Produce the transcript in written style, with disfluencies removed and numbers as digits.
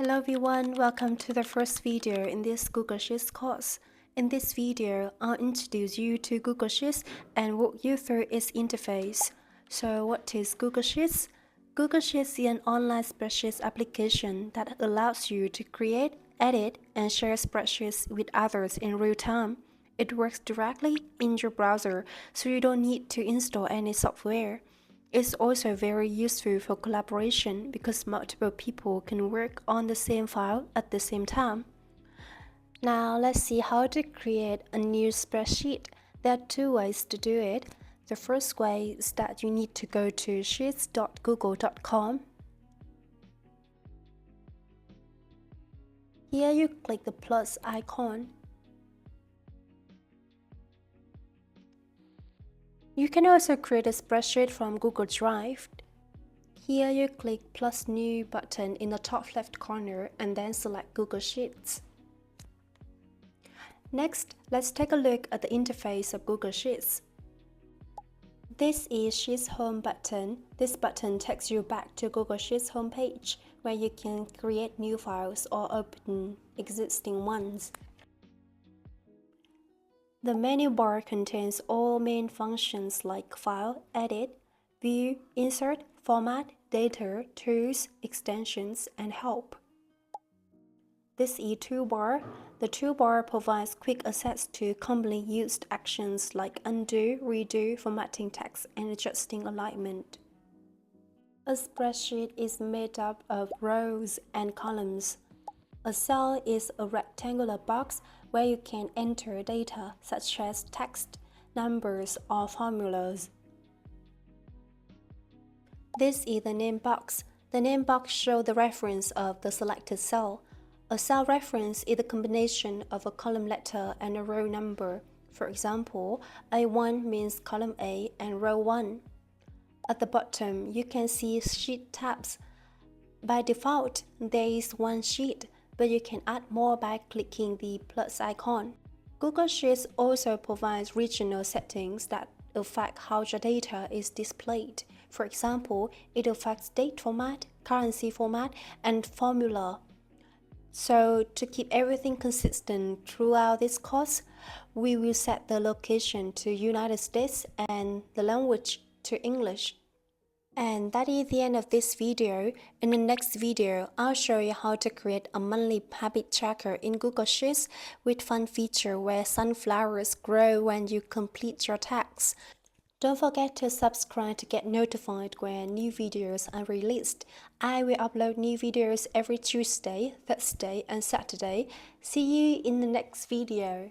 Hello everyone, welcome to the first video in this Google Sheets course. In this video, I'll introduce you to Google Sheets and walk you through its interface. So what is Google Sheets? Google Sheets is an online spreadsheet application that allows you to create, edit, and share spreadsheets with others in real time. It works directly in your browser, so you don't need to install any software. It's also very useful for collaboration because multiple people can work on the same file at the same time. Now let's see how to create a new spreadsheet. There are two ways to do it. The first way is that you need to go to sheets.google.com. Here you click the plus icon. You can also create a spreadsheet from Google Drive. Here you click plus new button in the top left corner and then select Google Sheets. Next, let's take a look at the interface of Google Sheets. This is Sheets Home button. This button takes you back to Google Sheets homepage where you can create new files or open existing ones. The menu bar contains all main functions like File, Edit, View, Insert, Format, Data, Tools, Extensions, and Help. This is toolbar. The toolbar provides quick access to commonly used actions like undo, redo, formatting text, and adjusting alignment. A spreadsheet is made up of rows and columns. A cell is a rectangular box where you can enter data such as text, numbers, or formulas. This is the name box. The name box shows the reference of the selected cell. A cell reference is the combination of a column letter and a row number. For example, A1 means column A and row 1. At the bottom, you can see sheet tabs. By default, there is one sheet, but you can add more by clicking the plus icon. Google Sheets also provides regional settings that affect how your data is displayed. For example, it affects date format, currency format, and formula. So to keep everything consistent throughout this course, we will set the location to United States and the language to English. And that is the end of this video. In the next video, I'll show you how to create a monthly habit tracker in Google Sheets with fun feature where sunflowers grow when you complete your tasks. Don't forget to subscribe to get notified when new videos are released. I will upload new videos every Tuesday, Thursday, and Saturday. See you in the next video.